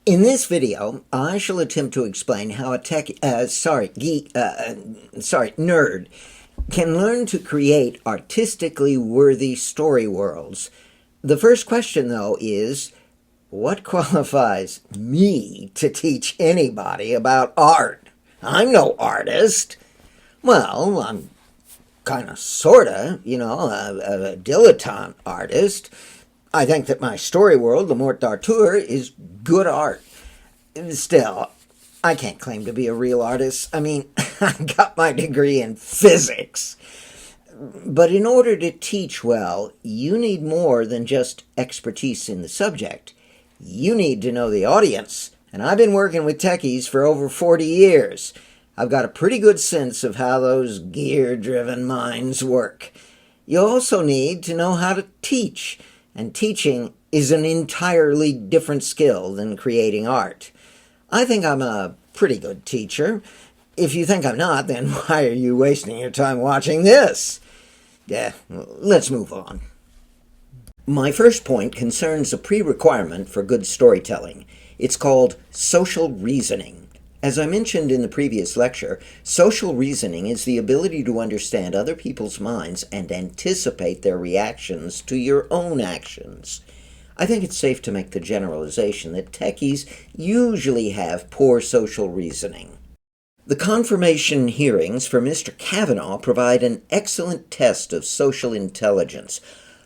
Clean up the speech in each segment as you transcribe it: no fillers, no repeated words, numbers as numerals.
In this video, I shall attempt to explain how a nerd can learn to create artistically worthy story worlds. The first question, though, is what qualifies me to teach anybody about art? I'm no artist. Well, I'm kind of, sort of, a dilettante artist. I think that my story world, Le Mort d'Arthur, is good art. Still, I can't claim to be a real artist. I mean, I got my degree in physics. But in order to teach well, you need more than just expertise in the subject. You need to know the audience. And I've been working with Techies for over 40 years. I've got a pretty good sense of how those gear-driven minds work. You also need to know how to teach. And teaching is an entirely different skill than creating art. I think I'm a pretty good teacher. If you think I'm not, then why are you wasting your time watching this? Let's move on. My first point concerns a pre-requirement for good storytelling. It's called social reasoning. As I mentioned in the previous lecture, social reasoning is the ability to understand other people's minds and anticipate their reactions to your own actions. I think it's safe to make the generalization that techies usually have poor social reasoning. The confirmation hearings for Mr. Kavanaugh provide an excellent test of social intelligence.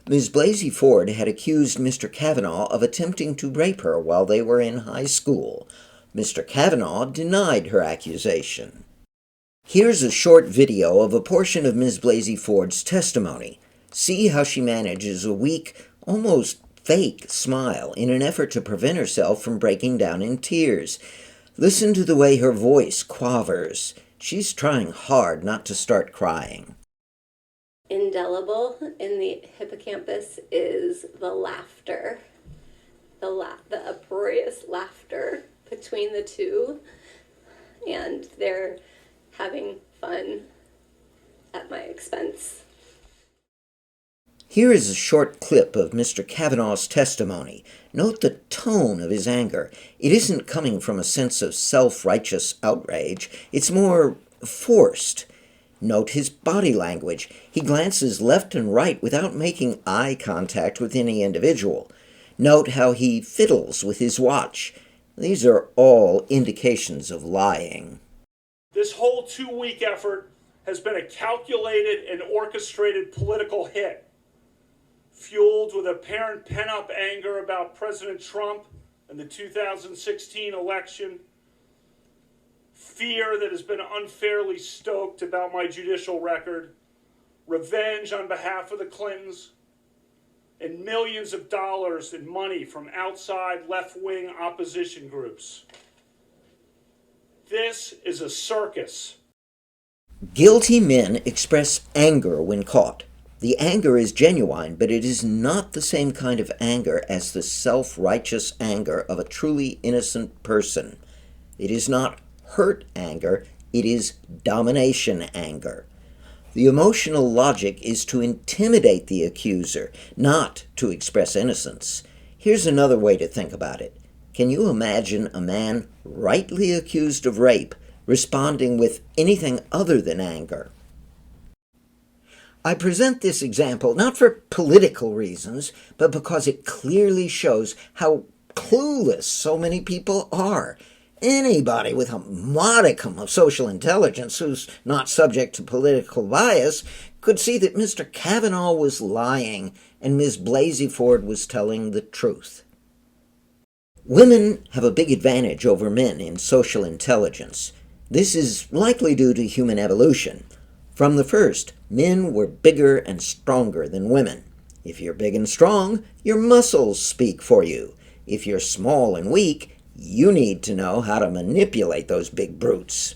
Ms. Blasey Ford had accused Mr. Kavanaugh of attempting to rape her while they were in high school. Mr. Kavanaugh denied her accusation. Here's a short video of a portion of Ms. Blasey Ford's testimony. See how she manages a weak, almost fake smile in an effort to prevent herself from breaking down in tears. Listen to the way her voice quavers. She's trying hard not to start crying. Indelible in the hippocampus is the laughter, the uproarious laughter between the two, and they're having fun at my expense. Here is a short clip of Mr. Kavanaugh's testimony. Note the tone of his anger. It isn't coming from a sense of self-righteous outrage. It's more forced. Note his body language. He glances left and right without making eye contact with any individual. Note how he fiddles with his watch. These are all indications of lying. This whole 2-week effort has been a calculated and orchestrated political hit, fueled with apparent pent-up anger about President Trump and the 2016 election, fear that has been unfairly stoked about my judicial record, revenge on behalf of the Clintons, and millions of dollars in money from outside left-wing opposition groups. This is a circus. Guilty men express anger when caught. The anger is genuine, but it is not the same kind of anger as the self-righteous anger of a truly innocent person. It is not hurt anger, it is domination anger. The emotional logic is to intimidate the accuser, not to express innocence. Here's another way to think about it. Can you imagine a man rightly accused of rape responding with anything other than anger? I present this example not for political reasons, but because it clearly shows how clueless so many people are. Anybody with a modicum of social intelligence who's not subject to political bias could see that Mr. Kavanaugh was lying and Ms. Blasey Ford was telling the truth. Women have a big advantage over men in social intelligence. This is likely due to human evolution. From the first, men were bigger and stronger than women. If you're big and strong, your muscles speak for you. If you're small and weak, you need to know how to manipulate those big brutes.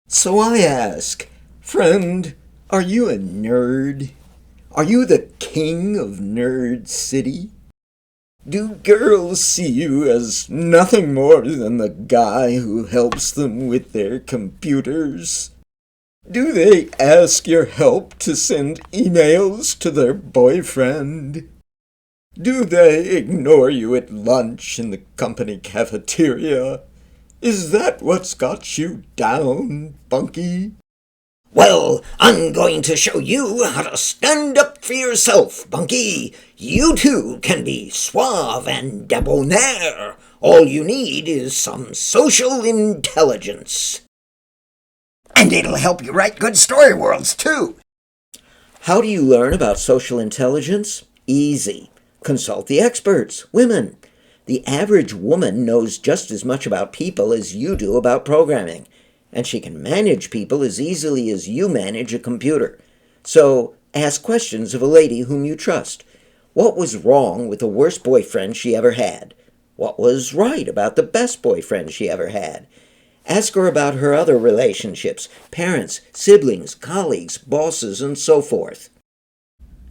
So I ask, friend, are you a nerd? Are you the king of Nerd City? Do girls see you as nothing more than the guy who helps them with their computers? Do they ask your help to send emails to their boyfriend? Do they ignore you at lunch in the company cafeteria? Is that what's got you down, Bunky? Well, I'm going to show you how to stand up for yourself, Bunky. You too can be suave and debonair. All you need is some social intelligence. And it'll help you write good story worlds, too. How do you learn about social intelligence? Easy. Consult the experts, women. The average woman knows just as much about people as you do about programming, and she can manage people as easily as you manage a computer. So ask questions of a lady whom you trust. What was wrong with the worst boyfriend she ever had? What was right about the best boyfriend she ever had? Ask her about her other relationships, parents, siblings, colleagues, bosses, and so forth.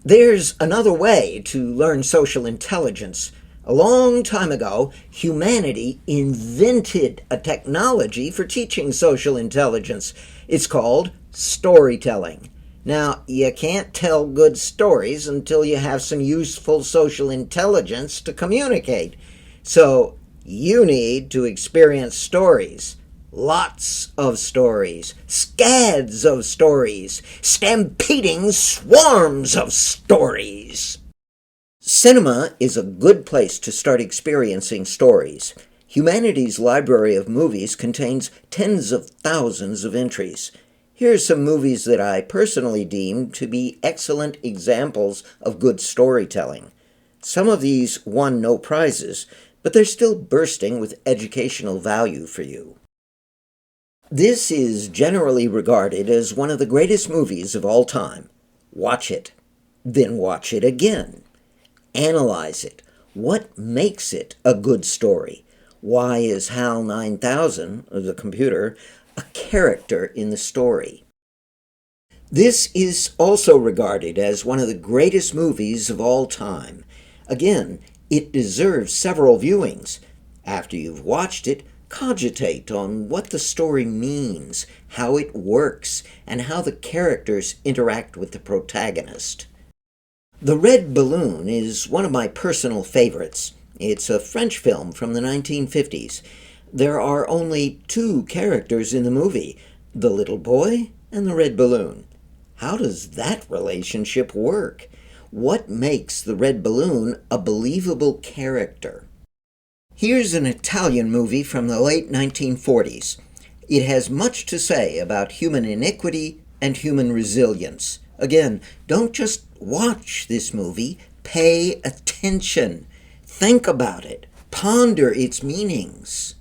There's another way to learn social intelligence. A long time ago, humanity invented a technology for teaching social intelligence. It's called storytelling. Now, you can't tell good stories until you have some useful social intelligence to communicate. So, you need to experience stories. Lots of stories, scads of stories, stampeding swarms of stories. Cinema is a good place to start experiencing stories. Humanity's library of movies contains tens of thousands of entries. Here are some movies that I personally deem to be excellent examples of good storytelling. Some of these won no prizes, but they're still bursting with educational value for you. This is generally regarded as one of the greatest movies of all time. Watch it. Then watch it again. Analyze it. What makes it a good story? Why is HAL 9000, the computer, a character in the story? This is also regarded as one of the greatest movies of all time. Again, it deserves several viewings. After you've watched it, cogitate on what the story means, how it works, and how the characters interact with the protagonist. The Red Balloon is one of my personal favorites. It's a French film from the 1950s. There are only two characters in the movie, the little boy and the red balloon. How does that relationship work? What makes the red balloon a believable character? Here's an Italian movie from the late 1940s. It has much to say about human iniquity and human resilience. Again, don't just watch this movie, pay attention. Think about it. Ponder its meanings.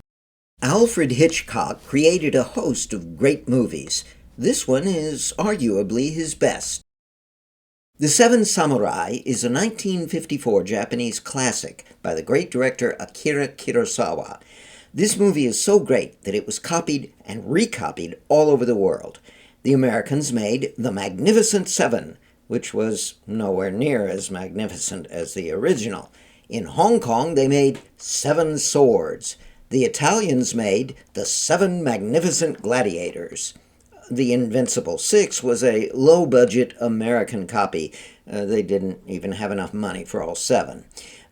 Alfred Hitchcock created a host of great movies. This one is arguably his best. The Seven Samurai is a 1954 Japanese classic by the great director Akira Kurosawa. This movie is so great that it was copied and recopied all over the world. The Americans made The Magnificent Seven, which was nowhere near as magnificent as the original. In Hong Kong, they made Seven Swords. The Italians made The Seven Magnificent Gladiators. The Invincible Six was a low-budget American copy. They didn't even have enough money for all seven.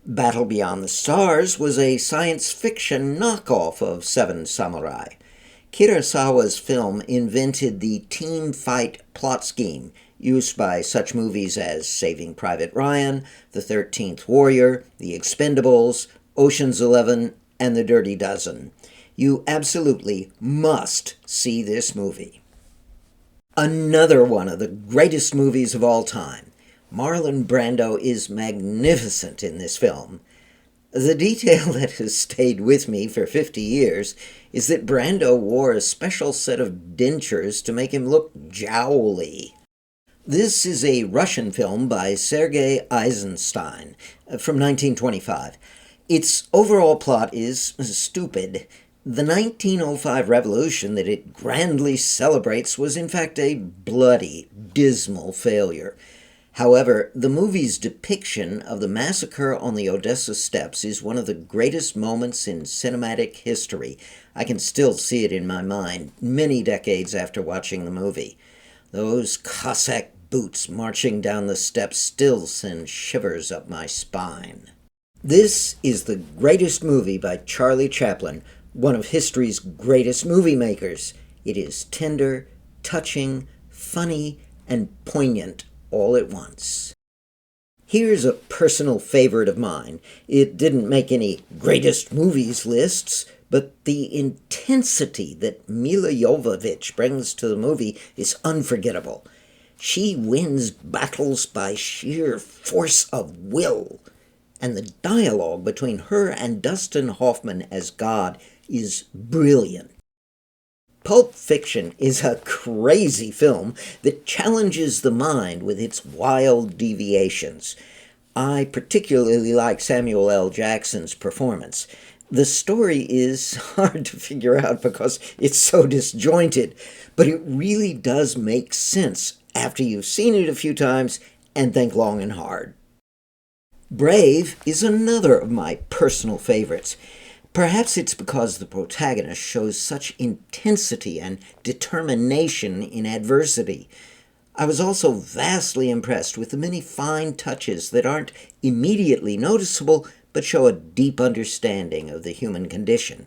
Battle Beyond the Stars was a science fiction knockoff of Seven Samurai. Kurosawa's film invented the team fight plot scheme used by such movies as Saving Private Ryan, The 13th Warrior, The Expendables, Ocean's 11, and The Dirty Dozen. You absolutely must see this movie. Another one of the greatest movies of all time. Marlon Brando is magnificent in this film. The detail that has stayed with me for 50 years is that Brando wore a special set of dentures to make him look jowly. This is a Russian film by Sergei Eisenstein from 1925. Its overall plot is stupid. The 1905 revolution that it grandly celebrates was in fact a bloody, dismal failure. However, the movie's depiction of the massacre on the Odessa steppes is one of the greatest moments in cinematic history. I can still see it in my mind many decades after watching the movie. Those Cossack boots marching down the steps still send shivers up my spine. This is the greatest movie by Charlie Chaplin, one of history's greatest movie makers. It is tender, touching, funny, and poignant all at once. Here's a personal favorite of mine. It didn't make any greatest movies lists, but the intensity that Mila Jovovich brings to the movie is unforgettable. She wins battles by sheer force of will, and the dialogue between her and Dustin Hoffman as God is brilliant. Pulp Fiction is a crazy film that challenges the mind with its wild deviations. I particularly like Samuel L. Jackson's performance. The story is hard to figure out because it's so disjointed, but it really does make sense after you've seen it a few times and think long and hard. Brave is another of my personal favorites. Perhaps it's because the protagonist shows such intensity and determination in adversity. I was also vastly impressed with the many fine touches that aren't immediately noticeable but show a deep understanding of the human condition.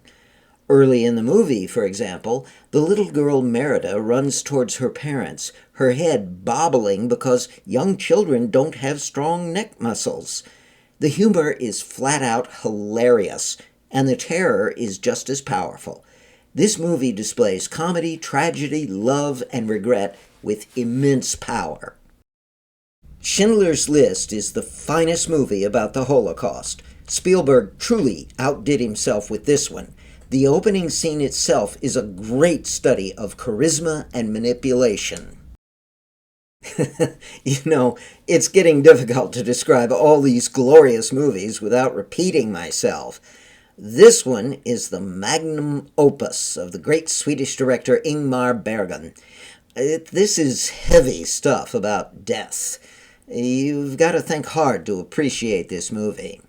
Early in the movie, for example, the little girl Merida runs towards her parents, her head bobbling because young children don't have strong neck muscles. The humor is flat out hilarious, and the terror is just as powerful. This movie displays comedy, tragedy, love, and regret with immense power. Schindler's List is the finest movie about the Holocaust. Spielberg truly outdid himself with this one. The opening scene itself is a great study of charisma and manipulation. It's getting difficult to describe all these glorious movies without repeating myself. This one is the magnum opus of the great Swedish director Ingmar Bergman. This is heavy stuff about death. You've got to think hard to appreciate this movie.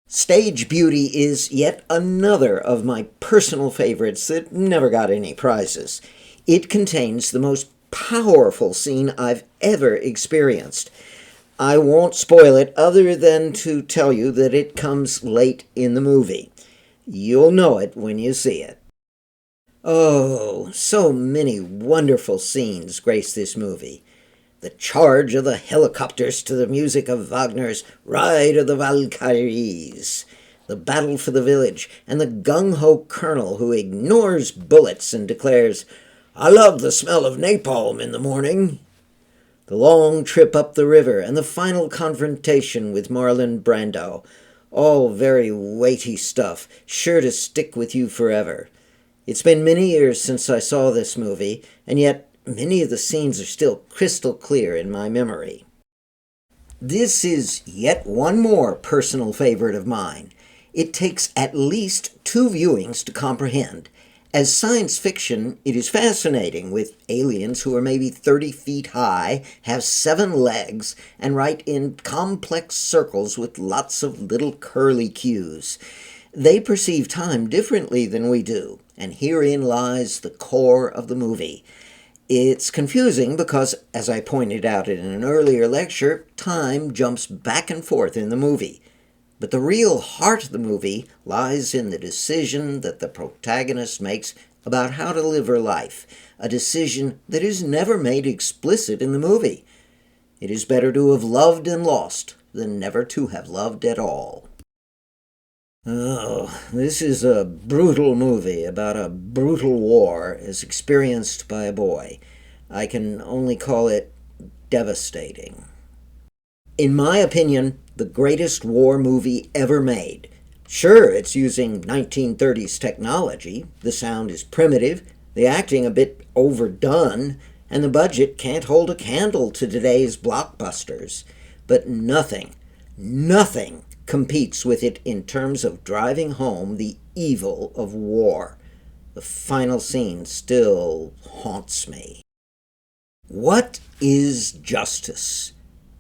Stage Beauty is yet another of my personal favorites that never got any prizes. It contains the most powerful scene I've ever experienced. I won't spoil it other than to tell you that it comes late in the movie. You'll know it when you see it. Oh, so many wonderful scenes grace this movie. The charge of the helicopters to the music of Wagner's Ride of the Valkyries, the battle for the village, and the gung-ho colonel who ignores bullets and declares, "I love the smell of napalm in the morning." The long trip up the river, and the final confrontation with Marlon Brando. All very weighty stuff, sure to stick with you forever. It's been many years since I saw this movie, and yet many of the scenes are still crystal clear in my memory. This is yet one more personal favorite of mine. It takes at least 2 viewings to comprehend. As science fiction, it is fascinating, with aliens who are maybe 30 feet high, have 7 legs, and write in complex circles with lots of little curly cues. They perceive time differently than we do, and herein lies the core of the movie. It's confusing because, as I pointed out in an earlier lecture, time jumps back and forth in the movie. But the real heart of the movie lies in the decision that the protagonist makes about how to live her life, a decision that is never made explicit in the movie. It is better to have loved and lost than never to have loved at all. Oh, this is a brutal movie about a brutal war as experienced by a boy. I can only call it devastating. In my opinion, the greatest war movie ever made. Sure, it's using 1930s technology, the sound is primitive, the acting a bit overdone, and the budget can't hold a candle to today's blockbusters. But nothing competes with it in terms of driving home the evil of war. The final scene still haunts me. What is justice?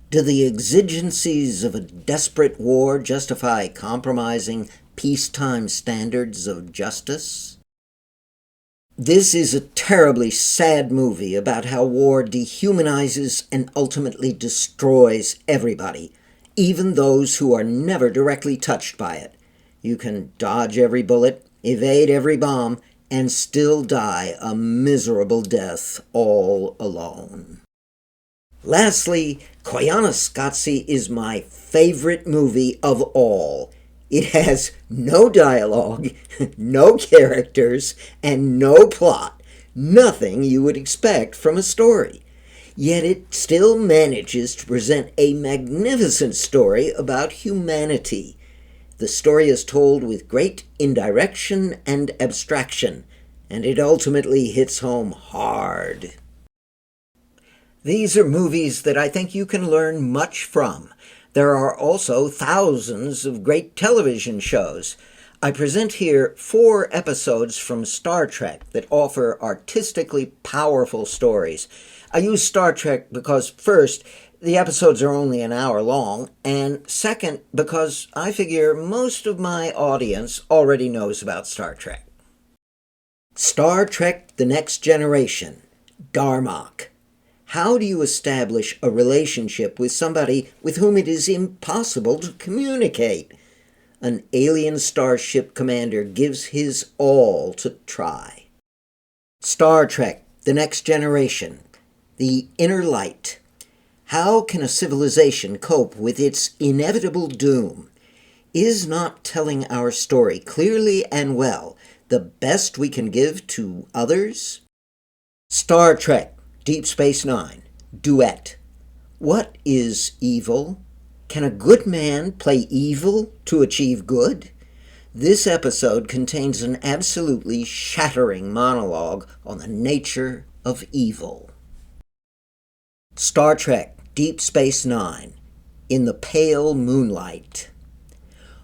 Do the exigencies of a desperate war justify compromising peacetime standards of justice? This is a terribly sad movie about how war dehumanizes and ultimately destroys everybody, even those who are never directly touched by it. You can dodge every bullet, evade every bomb, and still die a miserable death all alone. Lastly, Koyaanisqatsi is my favorite movie of all. It has no dialogue, no characters, and no plot. Nothing you would expect from a story. Yet it still manages to present a magnificent story about humanity. The story is told with great indirection and abstraction, and it ultimately hits home hard. These are movies that I think you can learn much from. There are also thousands of great television shows. I present here 4 episodes from Star Trek that offer artistically powerful stories. I use Star Trek because, first, the episodes are only an hour long, and second, because I figure most of my audience already knows about Star Trek. Star Trek: The Next Generation, Darmok. How do you establish a relationship with somebody with whom it is impossible to communicate? An alien starship commander gives his all to try. Star Trek: The Next Generation, The Inner Light. How can a civilization cope with its inevitable doom? Is not telling our story clearly and well the best we can give to others? Star Trek: Deep Space Nine, Duet. What is evil? Can a good man play evil to achieve good? This episode contains an absolutely shattering monologue on the nature of evil. Star Trek: Deep Space Nine, In the Pale Moonlight.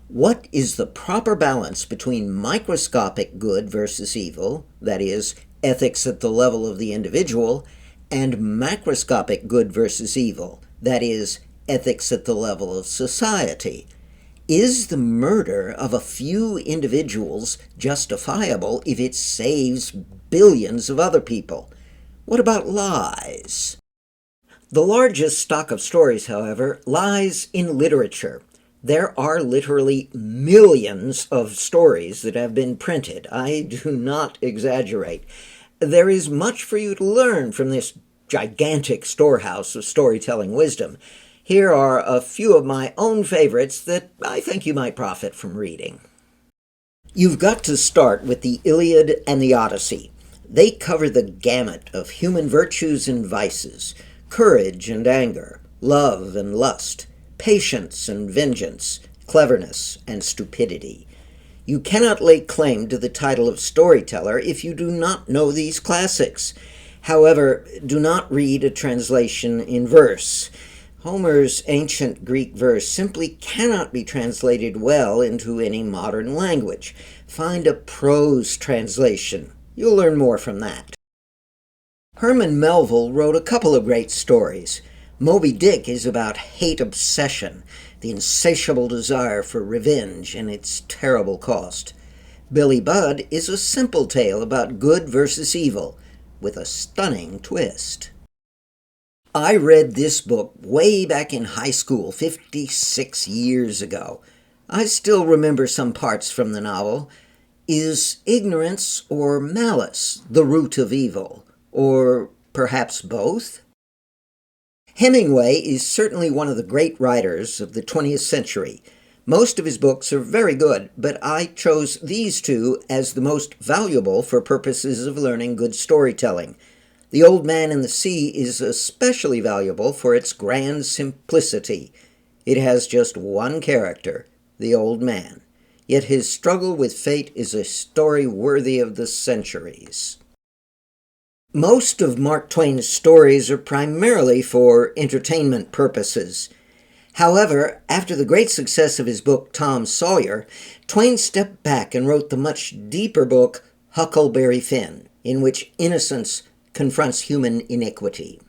What is the proper balance between microscopic good versus evil, that is, ethics at the level of the individual, and macroscopic good versus evil, that is, ethics at the level of society? Is the murder of a few individuals justifiable if it saves billions of other people? What about lies? The largest stock of stories, however, lies in literature. There are literally millions of stories that have been printed. I do not exaggerate. There is much for you to learn from this gigantic storehouse of storytelling wisdom. Here are a few of my own favorites that I think you might profit from reading. You've got to start with the Iliad and the Odyssey. They cover the gamut of human virtues and vices, courage and anger, love and lust, patience and vengeance, cleverness and stupidity. You cannot lay claim to the title of storyteller if you do not know these classics. However, do not read a translation in verse. Homer's ancient Greek verse simply cannot be translated well into any modern language. Find a prose translation. You'll learn more from that. Herman Melville wrote a couple of great stories. Moby Dick is about hate obsession, the insatiable desire for revenge and its terrible cost. Billy Budd is a simple tale about good versus evil, with a stunning twist. I read this book way back in high school, 56 years ago. I still remember some parts from the novel. Is ignorance or malice the root of evil? Or perhaps both? Hemingway is certainly one of the great writers of the 20th century. Most of his books are very good, but I chose these 2 as the most valuable for purposes of learning good storytelling. The Old Man and the Sea is especially valuable for its grand simplicity. It has just one character, the old man, yet his struggle with fate is a story worthy of the centuries. Most of Mark Twain's stories are primarily for entertainment purposes. However, after the great success of his book Tom Sawyer, Twain stepped back and wrote the much deeper book Huckleberry Finn, in which innocence confronts human iniquity.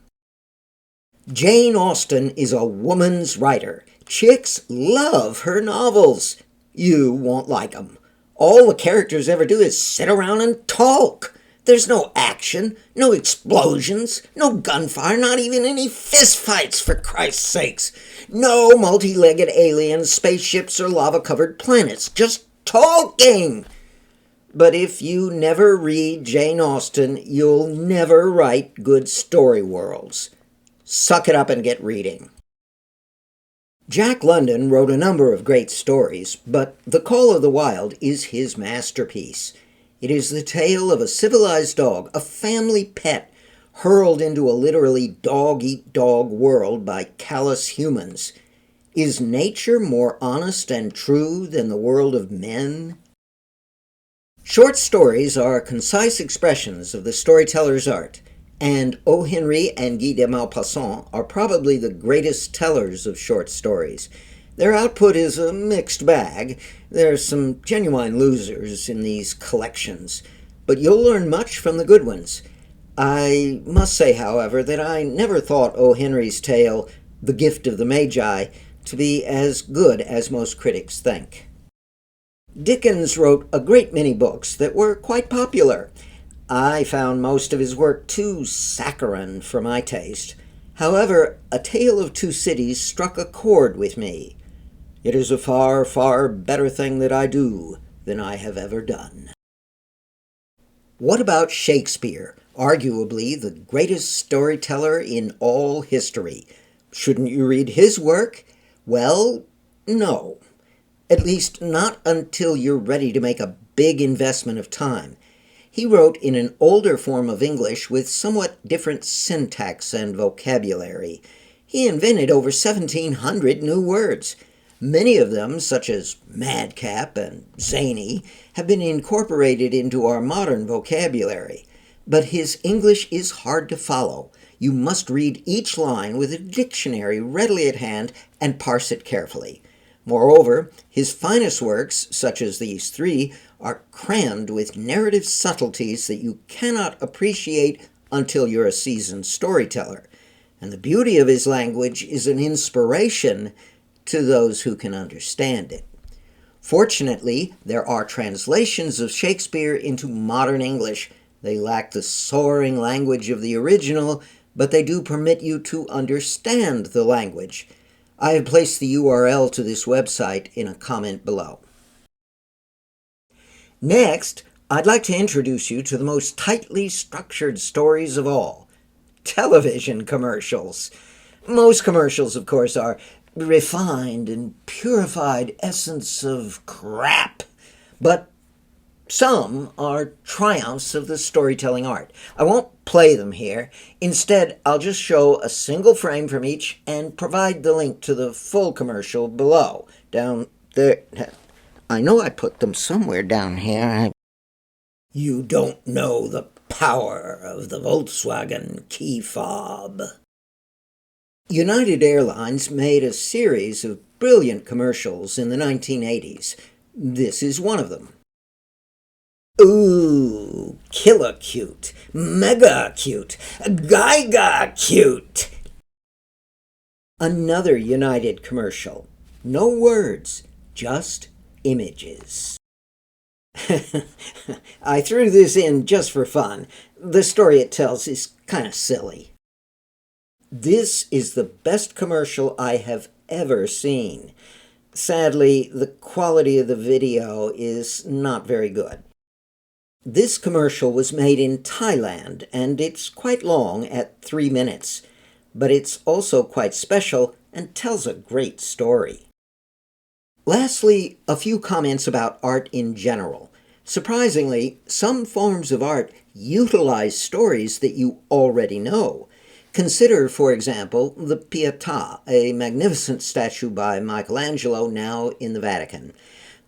Jane Austen is a woman's writer. Chicks love her novels. You won't like them. All the characters ever do is sit around and talk. There's no action, no explosions, no gunfire, not even any fistfights, for Christ's sakes. No multi-legged aliens, spaceships, or lava-covered planets. Just talking. But if you never read Jane Austen, you'll never write good story worlds. Suck it up and get reading. Jack London wrote a number of great stories, but The Call of the Wild is his masterpiece. It is the tale of a civilized dog, a family pet, hurled into a literally dog-eat-dog world by callous humans. Is nature more honest and true than the world of men? Short stories are concise expressions of the storyteller's art, and O. Henry and Guy de Maupassant are probably the greatest tellers of short stories. Their output is a mixed bag. There are some genuine losers in these collections, but you'll learn much from the good ones. I must say, however, that I never thought O. Henry's tale, The Gift of the Magi, to be as good as most critics think. Dickens wrote a great many books that were quite popular. I found most of his work too saccharine for my taste. However, A Tale of Two Cities struck a chord with me. It is a far, far better thing that I do than I have ever done. What about Shakespeare, arguably the greatest storyteller in all history? Shouldn't you read his work? Well, no. At least not until you're ready to make a big investment of time. He wrote in an older form of English with somewhat different syntax and vocabulary. He invented over 1,700 new words. Many of them, such as madcap and zany, have been incorporated into our modern vocabulary. But his English is hard to follow. You must read each line with a dictionary readily at hand and parse it carefully. Moreover, his finest works, such as these three, are crammed with narrative subtleties that you cannot appreciate until you're a seasoned storyteller. And the beauty of his language is an inspiration to those who can understand it. Fortunately, there are translations of Shakespeare into modern English. They lack the soaring language of the original, but they do permit you to understand the language. I have placed the URL to this website in a comment below. Next, I'd like to introduce you to the most tightly structured stories of all, television commercials. Most commercials, of course, are refined and purified essence of crap, but some are triumphs of the storytelling art. I won't play them here. Instead, I'll just show a single frame from each and provide the link to the full commercial below, down there. I know I put them somewhere down here. You don't know the power of the Volkswagen key fob. United Airlines made a series of brilliant commercials in the 1980s. This is one of them. Ooh, killer cute, mega cute, giga cute. Another United commercial. No words, just images. I threw this in just for fun. The story it tells is kind of silly. This is the best commercial I have ever seen. Sadly, the quality of the video is not very good. This commercial was made in Thailand, and it's quite long at 3 minutes, but it's also quite special and tells a great story. Lastly, a few comments about art in general. Surprisingly, some forms of art utilize stories that you already know. Consider, for example, the Pietà, a magnificent statue by Michelangelo now in the Vatican.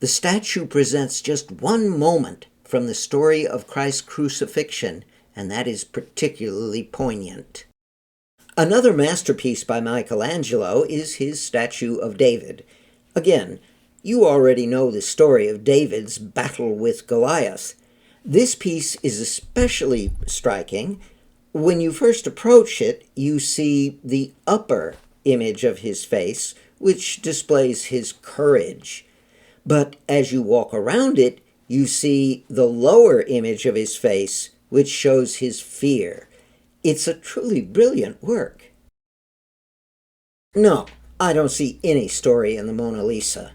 The statue presents just one moment from the story of Christ's crucifixion, and that is particularly poignant. Another masterpiece by Michelangelo is his statue of David. Again, you already know the story of David's battle with Goliath. This piece is especially striking. When you first approach it, you see the upper image of his face, which displays his courage. But as you walk around it, you see the lower image of his face, which shows his fear. It's a truly brilliant work. No, I don't see any story in the Mona Lisa.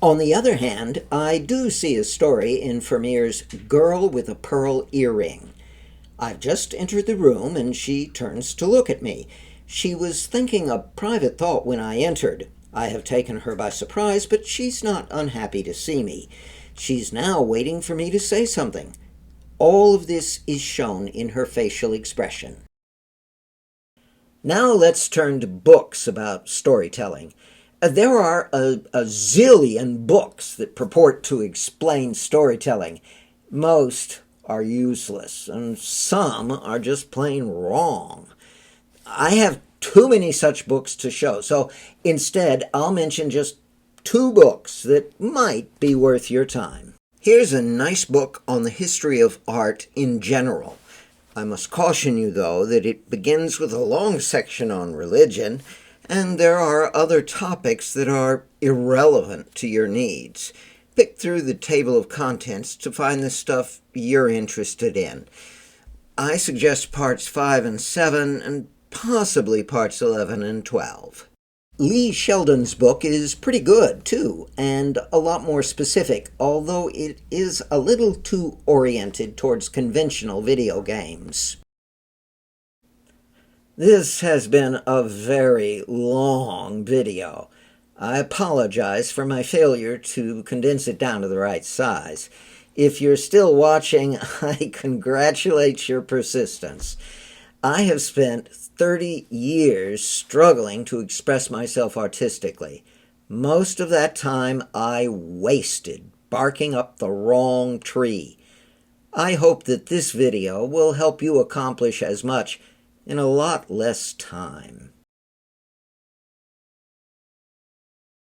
On the other hand, I do see a story in Vermeer's Girl with a Pearl Earring. I've just entered the room and she turns to look at me. She was thinking a private thought when I entered. I have taken her by surprise, but she's not unhappy to see me. She's now waiting for me to say something. All of this is shown in her facial expression. Now let's turn to books about storytelling. There are a zillion books that purport to explain storytelling. Most are useless, and some are just plain wrong. I have too many such books to show, so instead I'll mention just 2 books that might be worth your time. Here's a nice book on the history of art in general. I must caution you, though, that it begins with a long section on religion, and there are other topics that are irrelevant to your needs. Pick through the table of contents to find the stuff you're interested in. I suggest parts 5 and 7, and possibly parts 11 and 12. Lee Sheldon's book is pretty good, too, and a lot more specific, although it is a little too oriented towards conventional video games. This has been a very long video. I apologize for my failure to condense it down to the right size. If you're still watching, I congratulate your persistence. I have spent 30 years struggling to express myself artistically. Most of that time I wasted barking up the wrong tree. I hope that this video will help you accomplish as much in a lot less time.